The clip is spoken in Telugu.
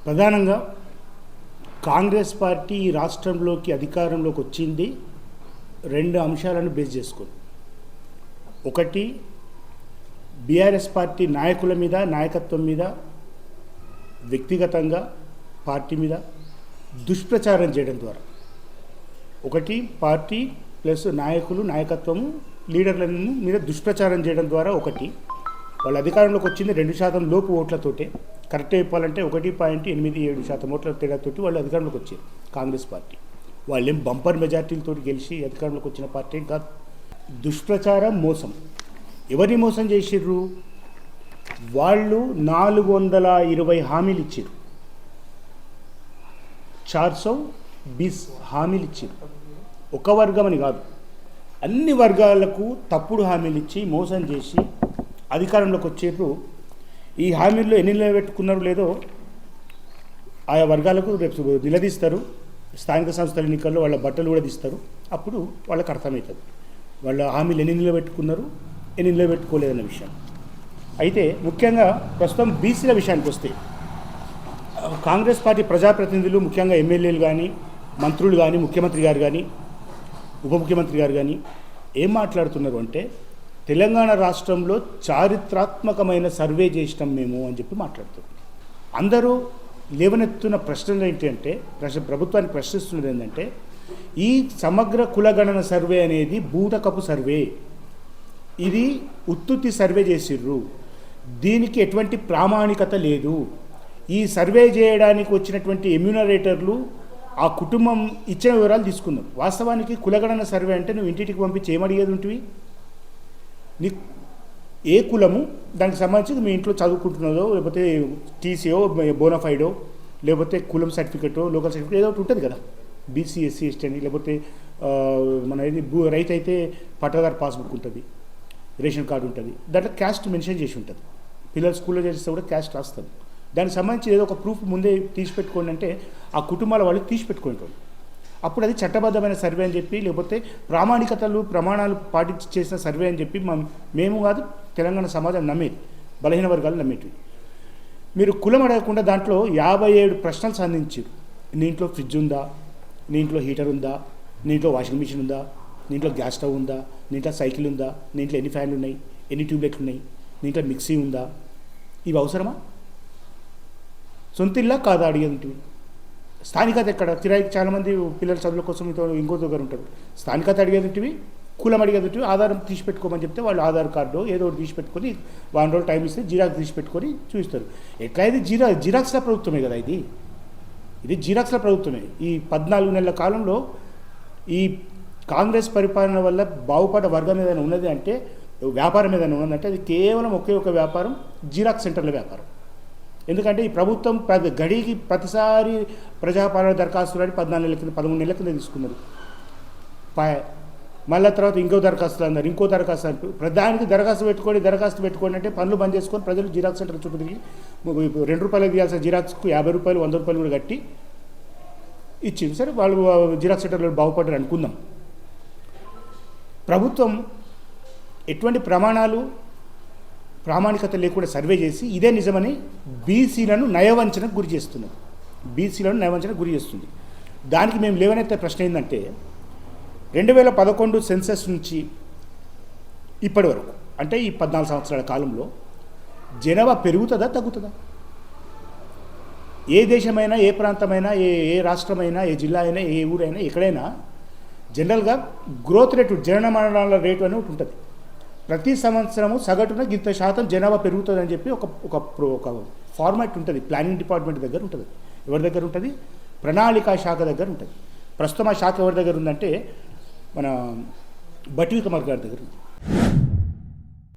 ప్రధానంగా కాంగ్రెస్ పార్టీ ఈ రాష్ట్రంలోకి అధికారంలోకి వచ్చింది రెండు అంశాలను బేస్ చేసుకొని. ఒకటి, బీఆర్ఎస్ పార్టీ నాయకుల మీద, నాయకత్వం మీద, వ్యక్తిగతంగా పార్టీ మీద దుష్ప్రచారం చేయడం ద్వారా. ఒకటి, పార్టీ ప్లస్ నాయకులు, నాయకత్వము, లీడర్ల మీద దుష్ప్రచారం చేయడం ద్వారా. ఒకటి, వాళ్ళ అధికారంలోకి వచ్చింది 2% లోపు ఓట్లతోటే. కరెక్ట్ చెప్పాలంటే 1.87% ఓట్ల తేడాతోటి వాళ్ళు అధికారంలోకి వచ్చారు కాంగ్రెస్ పార్టీ. వాళ్ళేం బంపర్ మెజార్టీలతో గెలిచి అధికారంలోకి వచ్చిన పార్టీ కాదు. దుష్ప్రచారం, మోసం. ఎవరిని మోసం చేసిర్రు? వాళ్ళు 420 హామీలు ఇచ్చారు, 420 హామీలు ఇచ్చారు. ఒక వర్గం అని కాదు, అన్ని వర్గాలకు తప్పుడు హామీలు ఇచ్చి మోసం చేసి అధికారంలోకి వచ్చేప్పుడు ఈ హామీల్లో ఎన్ని నిలబెట్టుకున్నారో లేదో ఆయా వర్గాలకు రేపు నిలదీస్తారు. స్థానిక సంస్థల ఎన్నికల్లో వాళ్ళ బట్టలు కూడా తీస్తారు. అప్పుడు వాళ్ళకి అర్థమవుతుంది వాళ్ళ హామీలు ఎన్ని నిలబెట్టుకున్నారు, ఎన్ని నిలబెట్టుకోలేదన్న విషయం. అయితే ముఖ్యంగా ప్రస్తుతం బీసీల విషయానికి వస్తే, కాంగ్రెస్ పార్టీ ప్రజాప్రతినిధులు, ముఖ్యంగా ఎమ్మెల్యేలు కానీ, మంత్రులు కానీ, ముఖ్యమంత్రి గారు కానీ, ఉప ముఖ్యమంత్రి గారు కానీ ఏం మాట్లాడుతున్నారు అంటే, తెలంగాణ రాష్ట్రంలో చారిత్రాత్మకమైన సర్వే చేసినాం మేము అని చెప్పి మాట్లాడుతున్నారు. అందరూ లేవనెత్తున్న ప్రశ్నలు ఏంటంటే, ప్రభుత్వాన్ని ప్రశ్నిస్తున్నది ఏంటంటే, ఈ సమగ్ర కులగణన సర్వే అనేది బూటకపు సర్వే, ఇది ఉత్తుత్తి సర్వే చేసిర్రు, దీనికి ఎటువంటి ప్రామాణికత లేదు. ఈ సర్వే చేయడానికి వచ్చినటువంటి ఎమ్యూనరేటర్లు ఆ కుటుంబం ఇచ్చిన వివరాలు తీసుకున్నారు. వాస్తవానికి కులగణన సర్వే అంటే నువ్వు ఇంటికి పంపించి ఏమడిగేది ఉంటుంది? నీ ఏ కులము, దానికి సంబంధించి మీ ఇంట్లో చదువుకుంటున్నదో, లేకపోతే టీసీఓ, బోనఫైడో, లేకపోతే కులం సర్టిఫికెటో, లోకల్ సర్టిఫికెట్ ఏదో ఒకటి ఉంటుంది కదా. బీసీ, ఎస్సీ, ఎస్టీ అని, లేకపోతే మన ఇది రైతు అయితే పట్టాదారు పాస్బుక్ ఉంటుంది, రేషన్ కార్డు ఉంటుంది, దాంట్లో క్యాస్ట్ మెన్షన్ చేసి ఉంటుంది. పిల్లలు స్కూల్లో చేస్తే కూడా క్యాస్ట్ రాస్తారు. దానికి సంబంధించి ఏదో ఒక ప్రూఫ్ ముందే తీసి పెట్టుకోండి అంటే ఆ కుటుంబాల వాళ్ళకి తీసి పెట్టుకుంటారు. అప్పుడు అది చట్టబద్ధమైన సర్వే అని చెప్పి, లేకపోతే ప్రామాణికతలు, ప్రమాణాలు పాటించి చేసిన సర్వే అని చెప్పి మేము కాదు, తెలంగాణ సమాజం నమ్మేది, బలహీన వర్గాలు నమ్మేటివి. మీరు కులం అడగకుండా దాంట్లో 57 ప్రశ్నలు సంధించారు. నీ ఇంట్లో ఫ్రిడ్జ్ ఉందా, నీ ఇంట్లో హీటర్ ఉందా, నీ ఇంట్లో వాషింగ్ మిషన్ ఉందా, నీ ఇంట్లో గ్యాస్ స్టవ్ ఉందా, నీ ఇంట్లో సైకిల్ ఉందా, నీ ఇంట్లో ఎన్ని ఫ్యాన్లు ఉన్నాయి, ఎన్ని ట్యూబ్లైట్లు ఉన్నాయి, నీ ఇంట్లో మిక్సీ ఉందా? ఇవి అవసరమా? సొంత ఇల్లా కాదా అడిగేది? స్థానికత ఎక్కడ? కిరాయికి చాలామంది పిల్లల చదువుల కోసం ఇంకో దగ్గర ఉంటారు. స్థానికత అడిగేదింటివి, కులం అడిగేదింటివి, ఆధారం తీసి పెట్టుకోమని చెప్తే వాళ్ళు ఆధార్ కార్డు ఏదో ఒకటి తీసి పెట్టుకొని 1 రోజులు టైం ఇస్తే జిరాక్స్ తీసి పెట్టుకొని చూపిస్తారు. ఎట్లా ఇది జిరాక్స్ల ప్రభుత్వమే కదా, ఇది జిరాక్స్ల ప్రభుత్వమే. ఈ 14 నెలల కాలంలో ఈ కాంగ్రెస్ పరిపాలన వల్ల బాగుపడ్డ వర్గం ఏదైనా ఉన్నది అంటే, వ్యాపారం ఏదైనా ఉన్నదంటే అది కేవలం ఒకే ఒక వ్యాపారం, జిరాక్స్ సెంటర్ల వ్యాపారం. ఎందుకంటే ఈ ప్రభుత్వం గడికి ప్రతిసారి ప్రజాపాలన దరఖాస్తులు అని 14 నెలల కింద, 13 నెలల కింద తీసుకున్నారు. మళ్ళీ తర్వాత ఇంకో దరఖాస్తులు అన్నారు, ఇంకో దరఖాస్తు అంటారు. ప్రధానికి దరఖాస్తు పెట్టుకోండి అంటే పనులు బంద్ చేసుకొని ప్రజలు జిరాక్స్ సెంటర్ చుట్టూ తిరిగి ₹2 ఇవ్వాల్సిన జిరాక్స్కు ₹50, ₹100 కూడా కట్టి ఇచ్చింది. సరే, వాళ్ళు జిరాక్స్ సెంటర్లో బాగుపడ్డారు అనుకుందాం. ప్రభుత్వం ఎటువంటి ప్రామాణికత లేకుండా సర్వే చేసి ఇదే నిజమని బీసీలను నయవంచనకు గురి చేస్తుంది. దానికి మేము లేవనెత్తే ప్రశ్న ఏంటంటే, 2011 సెన్సస్ నుంచి ఇప్పటి వరకు, అంటే ఈ 14 సంవత్సరాల కాలంలో జనాభా పెరుగుతుందా, తగ్గుతుందా? ఏ దేశమైనా, ఏ ప్రాంతమైనా, ఏ రాష్ట్రమైనా, ఏ జిల్లా అయినా, ఏ ఊరైనా, ఎక్కడైనా జనరల్గా గ్రోత్ రేటు, జనన మరణాల రేటు అని ఒకటి ఉంటుంది. ప్రతి సంవత్సరము సగటున ఇంత శాతం జనాభా పెరుగుతుందని చెప్పి ఒక ఫార్మాట్ ఉంటుంది. ప్లానింగ్ డిపార్ట్మెంట్ దగ్గర ఉంటుంది. ఎవరి దగ్గర ఉంటుంది? ప్రణాళికా శాఖ దగ్గర ఉంటుంది. ప్రస్తుతం ఆ శాఖ ఎవరి దగ్గర ఉందంటే మన బట్టి విక్రమార్క గారి దగ్గర ఉంది.